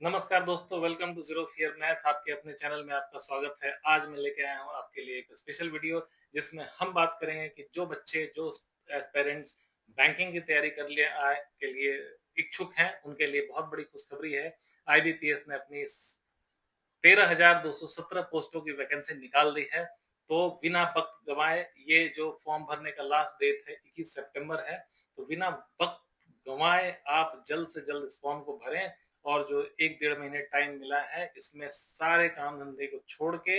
नमस्कार दोस्तों, welcome to zero fear math. आपके अपने चैनल में आपका स्वागत है। आज मैं लेके आया हूँ आपके लिए एक स्पेशल वीडियो जिसमें हम बात करेंगे कि जो बच्चे जो पेरेंट्स बैंकिंग की तैयारी कर लिए आए के लिए इच्छुक हैं, उनके लिए बहुत बड़ी खुशखबरी है। आईबीपीएस ने अपनी 13,217 पोस्टों की वैकेंसी निकाल दी है। तो बिना वक्त गंवाए, ये जो फॉर्म भरने का लास्ट डेट है 21 सितंबर है, तो बिना वक्त गंवाए आप जल्द से जल्द इस फॉर्म को भरें। और जो 1-1.5 महीने टाइम मिला है, इसमें सारे काम धंधे को छोड़ के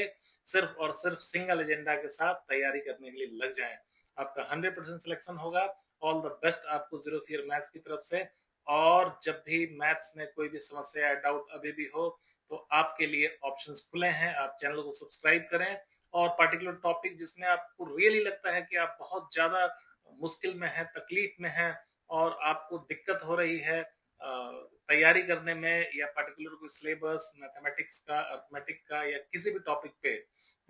सिर्फ और सिर्फ सिंगल एजेंडा के साथ तैयारी करने के लिए लग जाएं। आपका 100% सिलेक्शन होगा। ऑल द बेस्ट आपको जीरो फियर मैथ्स की तरफ से। और जब भी मैथ्स में कोई भी समस्या या डाउट अभी भी हो, तो आपके लिए ऑप्शंस खुले हैं। आप चैनल को सब्सक्राइब करें और पर्टिकुलर टॉपिक जिसमें आपको रियली लगता है कि आप बहुत ज्यादा मुश्किल में हैं, तकलीफ में हैं और आपको दिक्कत हो रही है तैयारी करने में, या पर्टिकुलर कोई सिलेबस मैथमेटिक्स का, अर्थमेटिक का, या किसी भी टॉपिक पे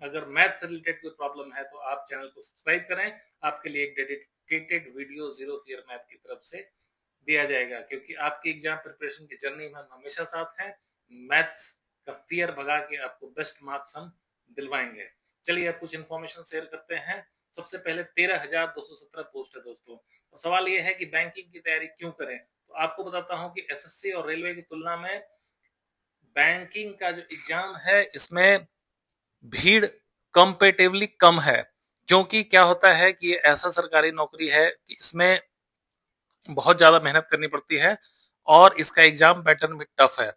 अगर मैथ से रिलेटेड कोई प्रॉब्लम है, तो आप चैनल को सब्सक्राइब करें। आपके लिए एक dedicated video zero fear math की तरफ से दिया जाएगा, क्योंकि आपकी एग्जाम प्रिपरेशन की जर्नी में हम हमेशा साथ हैं। मैथ्स का फियर भगा के आपको बेस्ट मार्क्स हम दिलवाएंगे। चलिए अब कुछ इन्फॉर्मेशन शेयर करते हैं। सबसे पहले 13,217 पोस्ट है दोस्तों। तो सवाल ये है कि बैंकिंग की तैयारी क्यों करें। तो आपको बताता हूं कि एसएससी और रेलवे की तुलना में बैंकिंग का जो एग्जाम है, इसमें भीड़ कंपेटिवली कम है। क्योंकि क्या होता है कि ये ऐसा सरकारी नौकरी है कि इसमें बहुत ज्यादा मेहनत करनी पड़ती है और इसका एग्जाम पैटर्न भी टफ है।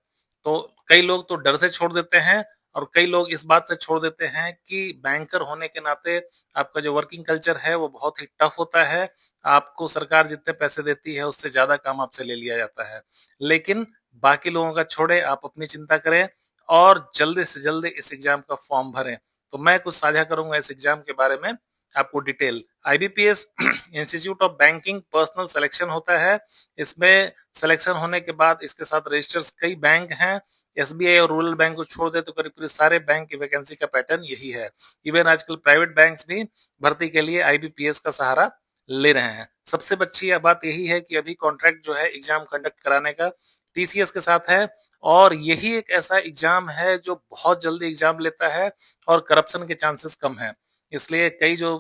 तो कई लोग तो डर से छोड़ देते हैं और कई लोग इस बात से छोड़ देते हैं कि बैंकर होने के नाते आपका जो वर्किंग कल्चर है वो बहुत ही टफ होता है। आपको सरकार जितने पैसे देती है उससे ज्यादा काम आपसे ले लिया जाता है। लेकिन बाकी लोगों का छोड़े, आप अपनी चिंता करें और जल्दी से जल्दी इस एग्जाम का फॉर्म भरें। तो मैं कुछ साझा करूंगा इस एग्जाम के बारे में आपको detail. IBPS institute of banking personal selection होता है। इसमें सिलेक्शन होने के बाद इसके साथ रजिस्टर्स कई बैंक हैं। एसबीआई और रूरल बैंक को छोड़ दे तो करीब करीब सारे बैंक की वैकेंसी का पैटर्न यही है। इवन आजकल प्राइवेट बैंक्स भी भर्ती के लिए आईबीपीएस का सहारा ले रहे हैं। सबसे अच्छी बात यही है कि अभी कॉन्ट्रैक्ट जो है एग्जाम कंडक्ट कराने का टीसीएस के साथ है। और यही एक ऐसा एग्जाम है जो बहुत जल्दी एग्जाम लेता है और करप्शन के चांसेस कम है। इसलिए कई जो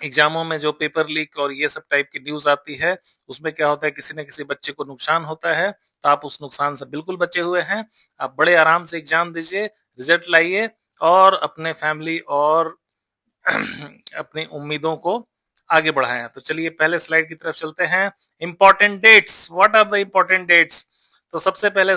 एग्जामों में जो पेपर लीक और ये सब टाइप की न्यूज आती है, उसमें क्या होता है किसी न किसी बच्चे को नुकसान होता है। तो आप उस नुकसान से बिल्कुल बचे हुए हैं। आप बड़े आराम से एग्जाम दीजिए, रिजल्ट लाइए और अपने फैमिली और अपनी उम्मीदों को आगे बढ़ाएं। तो चलिए पहले स्लाइड की तरफ चलते हैं। Important dates, what are the important dates. तो सबसे पहले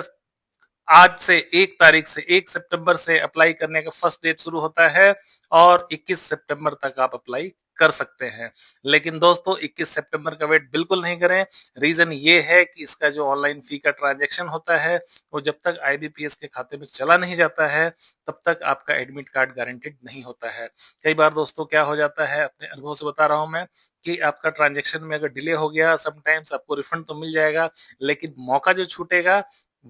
आज से 1 तारीख से 1 सितंबर से अप्लाई करने का फर्स्ट डेट शुरू होता है और 21 सितंबर तक आप अप्लाई कर सकते हैं। लेकिन दोस्तों 21 सितंबर का वेट बिल्कुल नहीं करें। रीजन ये है कि इसका जो ऑनलाइन फी का ट्रांजैक्शन होता है वो जब तक आईबीपीएस के खाते में चला नहीं जाता है तब तक आपका एडमिट कार्ड गारंटेड नहीं होता है। कई बार दोस्तों क्या हो जाता है, अपने अनुभव से बता रहा हूं मैं, कि आपका ट्रांजेक्शन में अगर डिले हो गया, समटाइम्स आपको रिफंड तो मिल जाएगा, लेकिन मौका जो छूटेगा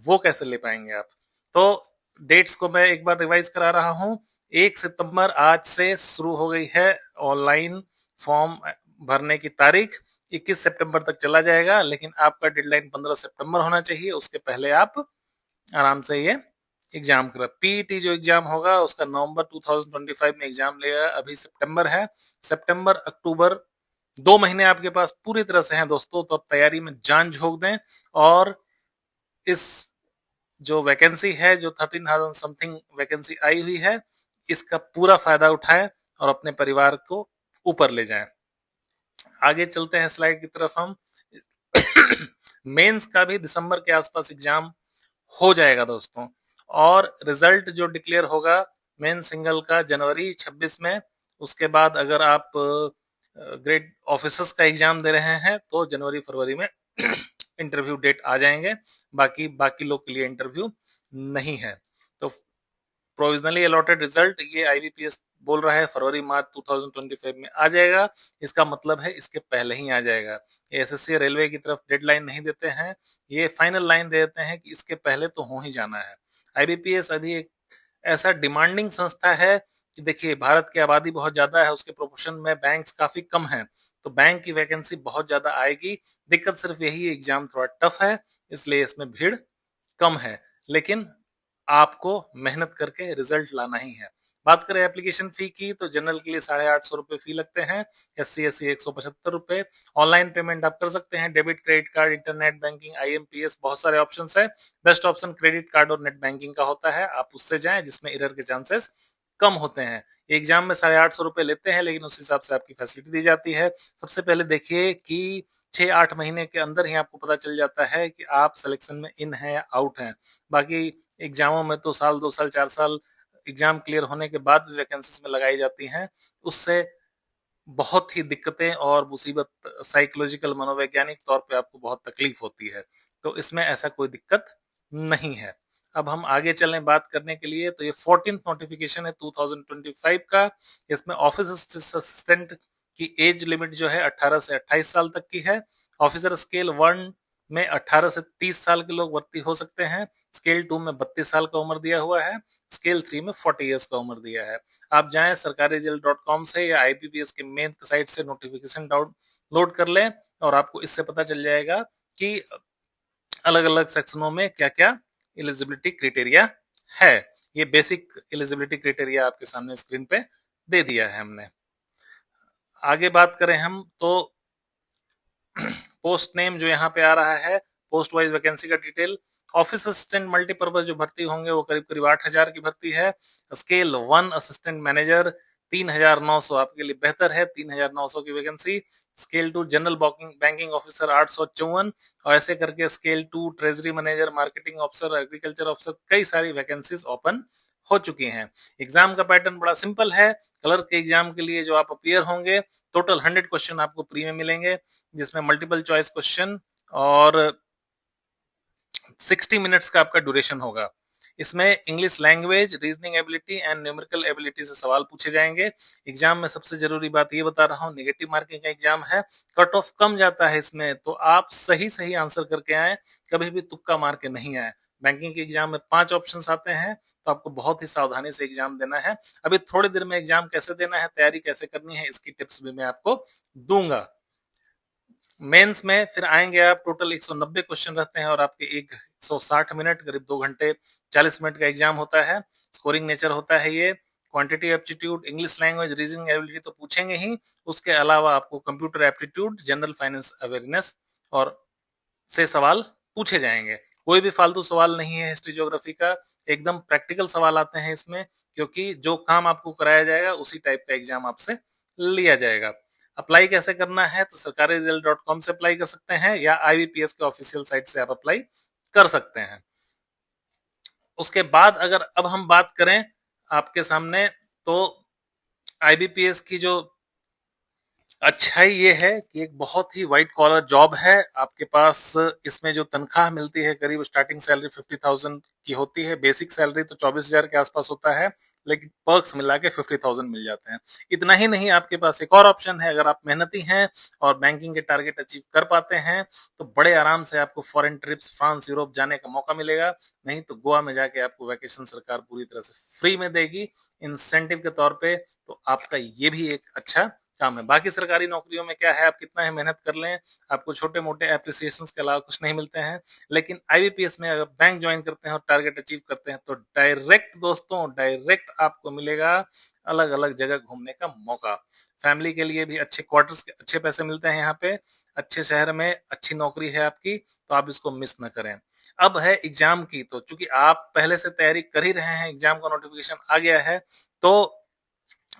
वो कैसे ले पाएंगे आप। तो डेट्स को मैं एक बार रिवाइज करा रहा हूँ। 1 सितंबर आज से शुरू हो गई है ऑनलाइन फॉर्म भरने की तारीख। 21 सितंबर तक चला जाएगा, लेकिन आपका डेडलाइन 15 सितंबर होना चाहिए। उसके पहले आप आराम से ये एग्जाम कर। पीईटी जो एग्जाम होगा उसका नवंबर 2025 में एग्जाम लेगा। अभी सितंबर है, सितंबर अक्टूबर 2 महीने आपके पास पूरी तरह से हैं दोस्तों। तो अब तैयारी में जान झोंक दें और इस जो वैकेंसी है, जो 13,000 समथिंग वैकेंसी आई हुई है, इसका पूरा फायदा उठाएं और अपने परिवार को ऊपर ले जाएं। आगे चलते हैं स्लाइड की तरफ हम। मेंस का भी दिसंबर के आसपास एग्जाम हो जाएगा दोस्तों। और रिजल्ट जो डिक्लेयर होगा मेन सिंगल का जनवरी 26 में। उसके बाद अगर आप ग्रेड ऑफिसर्स का एग्जाम दे रहे हैं तो जनवरी फरवरी में इंटरव्यू डेट आ जाएंगे। बाकी बाकी लोग के लिए इंटरव्यू नहीं है। तो प्रोविजनली अलॉटेड रिजल्ट ये आईबीपीएस बोल रहा है फरवरी मार्च 2025 में आ जाएगा। इसका मतलब है इसके पहले ही आ जाएगा। एसएससी रेलवे की तरफ डेडलाइन नहीं देते हैं, ये फाइनल लाइन दे देते हैं कि इसके पहले तो हो ही जाना है। आईबीपीएस अभी एक ऐसा डिमांडिंग संस्था है कि देखिए भारत की आबादी बहुत ज्यादा है, उसके प्रोपोर्शन में बैंक्स काफी कम है। तो बैंक की वैकेंसी बहुत ज्यादा आएगी। दिक्कत सिर्फ यही है, एग्जाम थोड़ा टफ है, इसलिए इसमें भीड़ कम है, लेकिन आपको मेहनत करके रिजल्ट लाना ही है। बात करें एप्लीकेशन फी की, तो जनरल के लिए 850 रुपए फी लगते हैं, SC/SC 175 रुपए। ऑनलाइन पेमेंट आप कर सकते हैं, debit, credit card, internet banking, IMPS, बहुत सारे ऑप्शन है। बेस्ट ऑप्शन क्रेडिट कार्ड और नेट बैंकिंग का होता है, आप उससे जाएं जिसमें एरर के चांसेस कम होते हैं। एग्जाम में 850 रुपए लेते हैं, लेकिन उस हिसाब से आपकी फैसिलिटी दी जाती है। सबसे पहले देखिए कि 6-8 महीने के अंदर ही आपको पता चल जाता है कि आप सिलेक्शन में इन है या आउट हैं। बाकी एग्जामों में तो साल 2 साल 4 साल एग्जाम क्लियर होने के बाद भी वैकेंसीज में लगाई जाती हैं। उससे बहुत ही दिक्कतें और मुसीबत, साइकोलॉजिकल मनोवैज्ञानिक तौर पे आपको बहुत तकलीफ होती है, तो इसमें ऐसा कोई दिक्कत नहीं है। अब हम आगे चलें बात करने के लिए, तो ये 14th नोटिफिकेशन है 2025 का। इसमें ऑफिस असिस्टेंट की एज लिमिट जो है 18 से 28 साल तक की है। ऑफिसर स्केल 1 में 18 से 30 साल के लोग भर्ती हो सकते हैं। स्केल 2 में 32 साल का उम्र दिया हुआ है। स्केल 3 में 40 ईयर्स का उम्र दिया है। आप जाएं sarkarijal.com से या IBPS के मेन साइट से नोटिफिकेशन डाउनलोड कर लें, और आपको इससे पता चल जाएगा कि अलग अलग सेक्शनों में क्या क्या एलिजिबिलिटी क्राइटेरिया है। ये बेसिक एलिजिबिलिटी क्राइटेरिया आपके सामने स्क्रीन पे दे दिया है हमने। आगे बात करें हम, तो पोस्ट नेम जो यहाँ पे आ रहा है, पोस्ट वाइज वैकेंसी का डिटेल। ऑफिस असिस्टेंट मल्टीपर्पज जो भर्ती होंगे वो करीब करीब 8,000 की भर्ती है। स्केल 1 असिस्टेंट मैनेजर 3,900 आपके लिए बेहतर है, 3,900 की vacancy. Scale 2 general banking officer 854, और ऐसे करके scale 2 treasury manager, marketing officer, agriculture officer, कई सारी वैकेंसीज ओपन हो चुकी हैं। एग्जाम का पैटर्न बड़ा सिंपल है। क्लर्क के एग्जाम के लिए जो आप अपियर होंगे, टोटल 100 क्वेश्चन आपको प्री में मिलेंगे, जिसमें मल्टीपल चॉइस क्वेश्चन और 60 मिनट्स का आपका ड्यूरेशन होगा। इसमें English language, reasoning ability and numerical ability से सवाल पूछे जाएंगे। एग्जाम में सबसे जरूरी बात ये बता रहा हूँ, नेगेटिव मार्किंग का एग्जाम है, कट ऑफ कम जाता है इसमें, तो आप सही सही आंसर करके आए, कभी भी तुक्का मार के नहीं आए। बैंकिंग के एग्जाम में 5 ऑप्शंस आते हैं, तो आपको बहुत ही सावधानी से एग्जाम देना है। अभी थोड़ी देर में एग्जाम कैसे देना है, तैयारी कैसे करनी है, इसकी टिप्स भी मैं आपको दूंगा। मेंस में फिर आएंगे आप, टोटल 190 क्वेश्चन रहते हैं और आपके 160 मिनट, करीब 2 घंटे 40 मिनट का एग्जाम होता है। स्कोरिंग नेचर होता है ये। Quantity aptitude, English language, reasoning ability तो पूछेंगे ही, उसके अलावा आपको computer aptitude, general finance awareness और से सवाल पूछे जाएंगे। कोई भी फालतू सवाल नहीं है हिस्ट्री ज्योग्राफी का, एकदम प्रैक्टिकल सवाल आते हैं इसमें, क्योंकि जो काम आपको कराया जाएगा उसी टाइप का एग्जाम आपसे लिया जाएगा। अप्लाई कैसे करना है, तो sarkarijal.com से अप्लाई कर सकते हैं या IBPS के ऑफिशियल साइट से आप अप्लाई कर सकते हैं। उसके बाद अगर अब हम बात करें आपके सामने, तो IBPS की जो अच्छाई ये है कि एक बहुत ही व्हाइट कॉलर जॉब है आपके पास। इसमें जो तनख्वाह मिलती है, करीब स्टार्टिंग सैलरी 50,000 की होती है। बेसिक सैलरी तो 24,000 के आसपास होता है, लेकिन पर्क्स मिला के 50,000 मिल जाते हैं। इतना ही नहीं, आपके पास एक और ऑप्शन है, अगर आप मेहनती हैं और बैंकिंग के टारगेट अचीव कर पाते हैं, तो बड़े आराम से आपको फॉरेन ट्रिप्स, फ्रांस, यूरोप जाने का मौका मिलेगा। नहीं तो गोवा में जाके आपको वैकेशन सरकार पूरी तरह से फ्री में देगी इंसेंटिव के तौर पे। तो आपका ये भी एक अच्छा काम है। बाकी सरकारी नौकरियों में क्या है, आप कितना ही मेहनत कर लें, आपको छोटे मोटे एप्रिसिएशन के अलावा कुछ नहीं मिलते हैं। लेकिन IBPS में अगर बैंक ज्वाइन करते हैं और टारगेट अचीव करते हैं, तो डायरेक्ट दोस्तों, डायरेक्ट आपको मिलेगा अलग अलग जगह घूमने का मौका। फैमिली के लिए भी अच्छे क्वार्टर्स के अच्छे पैसे मिलते हैं यहाँ पे, अच्छे शहर में अच्छी नौकरी है आपकी, तो आप इसको मिस न करें। अब है एग्जाम की, तो चूंकि आप पहले से तैयारी कर ही रहे हैं, एग्जाम का नोटिफिकेशन आ गया है, तो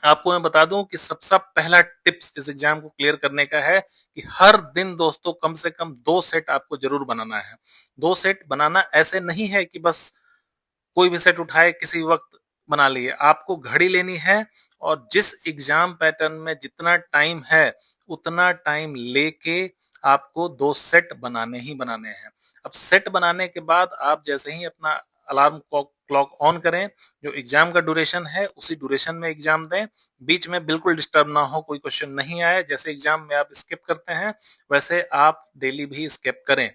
आपको मैं बता दूं कि सबसे पहला टिप्स इस एग्जाम को क्लियर करने का है कि हर दिन दोस्तों कम से कम 2 सेट आपको जरूर बनाना है। 2 सेट बनाना ऐसे नहीं है कि बस कोई भी सेट उठाए किसी वक्त बना लिए, आपको घड़ी लेनी है और जिस एग्जाम पैटर्न में जितना टाइम है उतना टाइम लेके आपको 2 सेट बनाने ही बनाने हैं। अब सेट बनाने के बाद आप जैसे ही अपना अलार्म क्लॉक ऑन करें, जो एग्जाम का ड्यूरेशन है उसी ड्यूरेशन में एग्जाम दें। बीच में बिल्कुल डिस्टर्ब ना हो, कोई क्वेश्चन नहीं आए, जैसे एग्जाम में आप स्किप करते हैं वैसे आप डेली भी स्किप करें।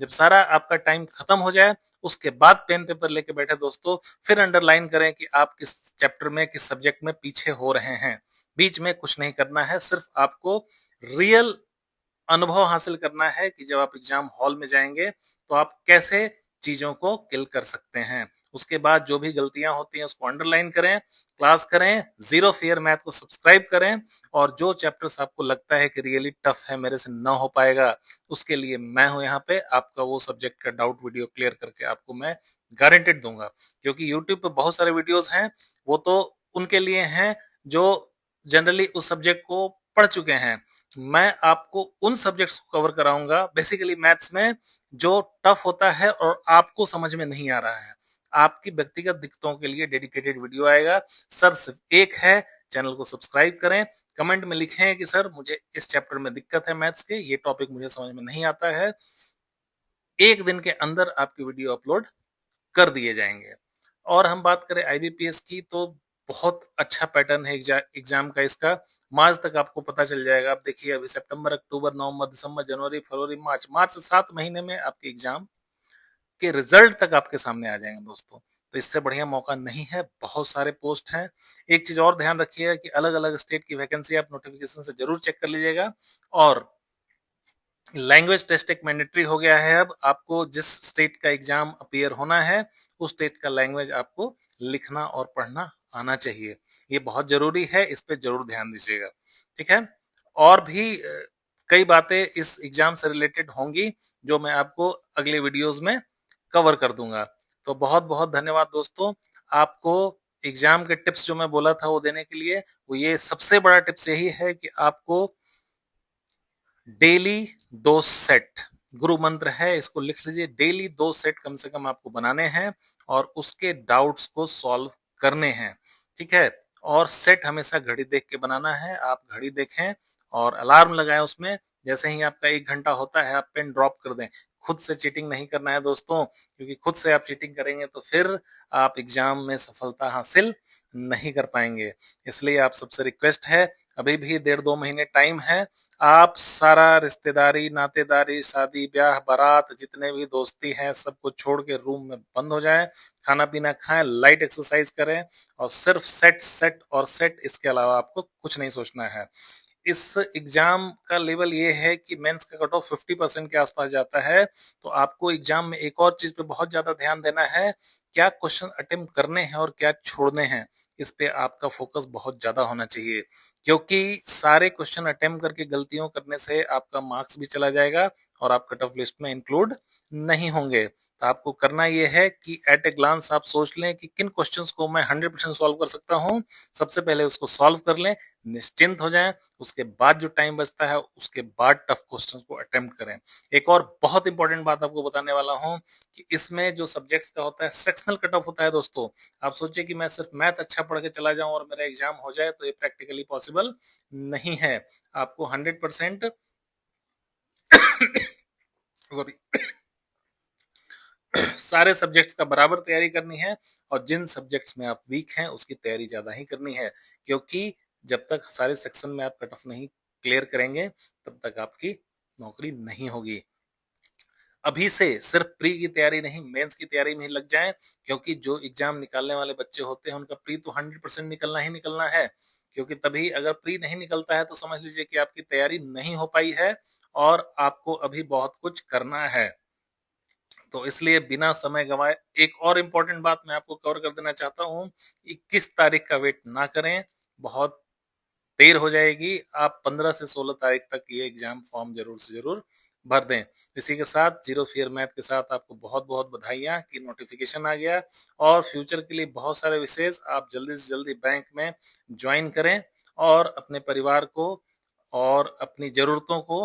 जब सारा आपका टाइम खत्म हो जाए, उसके बाद पेन पेपर लेके बैठे दोस्तों, फिर अंडरलाइन करें कि आप किस चैप्टर में, किस सब्जेक्ट में पीछे हो रहे हैं। बीच में कुछ नहीं करना है, सिर्फ आपको रियल अनुभव हासिल करना है कि जब आप एग्जाम हॉल में जाएंगे तो आप कैसे चीजों को किल कर सकते हैं। उसके बाद जो भी गलतियां होती हैं उसको अंडरलाइन करें, क्लास करें, जीरो फियर मैथ को सब्सक्राइब करें, और जो चैप्टर्स आपको लगता है कि रियली टफ है, मेरे से ना हो पाएगा, उसके लिए मैं हूं यहाँ पे, आपका वो सब्जेक्ट का डाउट वीडियो क्लियर करके आपको मैं गारंटेड दूंगा। क्योंकि यूट्यूब पे बहुत सारे वीडियोस हैं, वो तो उनके लिए हैं जो जनरली उस सब्जेक्ट को पढ़ चुके हैं। मैं आपको उन सब्जेक्ट्स को कवर कराऊंगा बेसिकली मैथ्स में जो टफ होता है और आपको समझ में नहीं आ रहा है। आपकी व्यक्तिगत दिक्कतों के लिए डेडिकेटेड वीडियो आएगा। सर सिर्फ एक है, चैनल को सब्सक्राइब करें, कमेंट में लिखें कि सर मुझे इस चैप्टर में दिक्कत है मैथ्स के, ये टॉपिक मुझे समझ में नहीं आता है। एक दिन के अंदर आपकी वीडियो अपलोड कर दिए जाएंगे। और हम बात करें आईबीपीएस की, तो बहुत अच्छा पैटर्न है एग्जाम का इसका। मार्च तक आपको पता चल जाएगा। आप देखिए अभी सितंबर, अक्टूबर, नवंबर, दिसंबर, जनवरी, फरवरी, मार्च से 7 महीने में आपके एग्जाम के रिजल्ट तक आपके सामने आ जाएंगे दोस्तों। तो इससे बढ़िया मौका नहीं है, बहुत सारे पोस्ट हैं। एक चीज और ध्यान रखिएगा कि अलग अलग स्टेट की वैकेंसी आप नोटिफिकेशन से जरूर चेक कर लीजिएगा। और लैंग्वेज टेस्ट एक मैंडेटरी हो गया है। अब आपको जिस स्टेट का एग्जाम अपीयर होना है उस स्टेट का लैंग्वेज आपको लिखना और पढ़ना आना चाहिए। ये बहुत जरूरी है, इस पे जरूर ध्यान दीजिएगा। ठीक है। और भी कई बातें इस एग्जाम से रिलेटेड होंगी जो मैं आपको अगले वीडियोस में कवर कर दूंगा। तो बहुत बहुत धन्यवाद दोस्तों। आपको एग्जाम के टिप्स जो मैं बोला था वो देने के लिए, वो ये सबसे बड़ा टिप्स यही है कि आपको डेली 2 सेट, गुरु मंत्र है, इसको लिख लीजिए, डेली 2 सेट कम से कम आपको बनाने हैं और उसके डाउट्स को सॉल्व करने हैं। ठीक है। और सेट हमेशा घड़ी देख के बनाना है। आप घड़ी देखें और अलार्म लगाएं उसमें। जैसे ही आपका 1 घंटा होता है आप पेन ड्रॉप कर दें। खुद से चीटिंग नहीं करना है दोस्तों, क्योंकि खुद से आप चीटिंग करेंगे तो फिर आप एग्जाम में सफलता हासिल नहीं कर पाएंगे। इसलिए आप सबसे रिक्वेस्ट है, अभी भी 1.5-2 महीने टाइम है। आप सारा रिश्तेदारी, नातेदारी, शादी ब्याह, बारात, जितने भी दोस्ती हैं सबको छोड़ के रूम में बंद हो जाएं, खाना पीना खाएं, लाइट एक्सरसाइज करें और सिर्फ सेट सेट और सेट, इसके अलावा आपको कुछ नहीं सोचना है। इस एग्जाम का लेवल ये है कि मेंस का कट ऑफ 50% के आसपास जाता है। तो आपको एग्जाम में एक और चीज पे बहुत ज्यादा ध्यान देना है, क्या क्वेश्चन अटेम्प्ट करने हैं और क्या छोड़ने हैं, इस पे आपका फोकस बहुत ज्यादा होना चाहिए। क्योंकि सारे क्वेश्चन अटेम्प्ट करके गलतियों करने से आपका मार्क्स भी चला जाएगा और आप कट ऑफ लिस्ट में इंक्लूड नहीं होंगे। तो आपको करना यह है कि एट ए ग्लांस आप सोच लें कि किन क्वेश्चंस को मैं 100% सॉल्व कर सकता हूं। सबसे पहले उसको सॉल्व कर लें, निश्चिंत हो जाएं। उसके बाद जो टाइम बचता है उसके बाद टफ क्वेश्चंस को अटेम्प्ट करें। एक और बहुत इंपॉर्टेंट बात आपको बताने वाला हूं कि इसमें जो सब्जेक्ट्स का होता है सेक्शनल कट ऑफ होता है दोस्तों। आप सोचिए कि मैं सिर्फ मैथ अच्छा पढ़ के चला जाऊं और मेरा एग्जाम हो जाए, तो ये प्रैक्टिकली पॉसिबल नहीं है। आपको 100% सॉरी सारे सब्जेक्ट्स का बराबर तैयारी करनी है और जिन सब्जेक्ट्स में आप वीक हैं उसकी तैयारी ज्यादा ही करनी है। क्योंकि जब तक सारे सेक्शन में आप कट ऑफ नहीं क्लियर करेंगे तब तक आपकी नौकरी नहीं होगी। अभी से सिर्फ प्री की तैयारी नहीं, मेंस की तैयारी में ही लग जाएं। क्योंकि जो एग्जाम निकालने वाले बच्चे होते हैं उनका प्री तो 100% निकलना ही निकलना है। क्योंकि तभी अगर प्री नहीं निकलता है तो समझ लीजिए कि आपकी तैयारी नहीं हो पाई है और आपको अभी बहुत कुछ करना है। तो इसलिए बिना समय गंवाए एक और इम्पोर्टेंट बात मैं आपको कवर कर देना चाहता हूँ, 21 तारीख का वेट ना करें, बहुत देर हो जाएगी। आप 15 से 16 तारीख तक ये एग्जाम फॉर्म जरूर से जरूर भर दें। इसी के साथ जीरो फियर मैथ के साथ आपको बहुत बहुत बधाइयां कि नोटिफिकेशन आ गया। और फ्यूचर के लिए बहुत सारे विशेष आप जल्दी से जल्दी बैंक में ज्वाइन करें और अपने परिवार को और अपनी जरूरतों को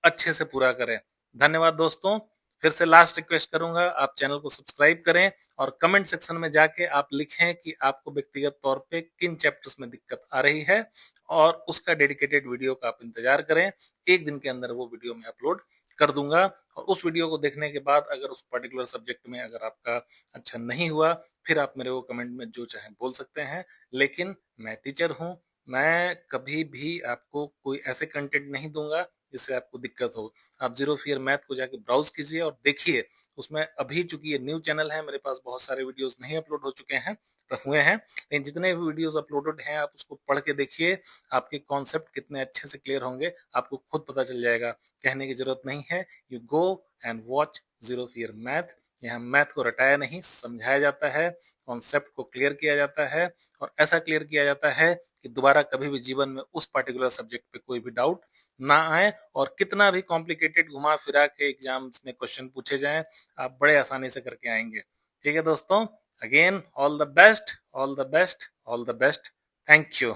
अच्छे से पूरा करें। धन्यवाद दोस्तों। फिर से लास्ट रिक्वेस्ट करूंगा, आप चैनल को सब्सक्राइब करें और कमेंट सेक्शन में जाके आप लिखें कि आपको व्यक्तिगत तौर पे किन चैप्टर्स में दिक्कत आ रही है और उसका डेडिकेटेड वीडियो का आप इंतजार करें। एक दिन के अंदर वो वीडियो मैं अपलोड कर दूंगा। और उस वीडियो को देखने के बाद अगर उस पर्टिकुलर सब्जेक्ट में अगर आपका अच्छा नहीं हुआ, फिर आप मेरे को कमेंट में जो चाहे बोल सकते हैं। लेकिन मैं टीचर हूं, मैं कभी भी आपको कोई ऐसे कंटेंट नहीं दूंगा जिससे आपको दिक्कत हो। आप जीरो फियर मैथ को जाके ब्राउज कीजिए और देखिए। उसमें अभी चूंकि ये न्यू चैनल है, मेरे पास बहुत सारे वीडियोस नहीं अपलोड हो चुके हैं, हुए हैं, लेकिन जितने भी वीडियोस अपलोडेड हैं आप उसको पढ़ के देखिए। आपके कॉन्सेप्ट कितने अच्छे से क्लियर होंगे आपको खुद पता चल जाएगा। कहने की जरूरत नहीं है, you go and watch zero fear math. यहाँ मैथ को रटाया नहीं, समझाया जाता है, कॉन्सेप्ट को क्लियर किया जाता है और ऐसा क्लियर किया जाता है कि दोबारा कभी भी जीवन में उस पर्टिकुलर सब्जेक्ट पे कोई भी डाउट ना आए और कितना भी कॉम्प्लिकेटेड घुमा फिरा के एग्जाम्स में क्वेश्चन पूछे जाएं, आप बड़े आसानी से करके आएंगे। ठीक है दोस्तों, again all the best, all the best, all the best. Thank you.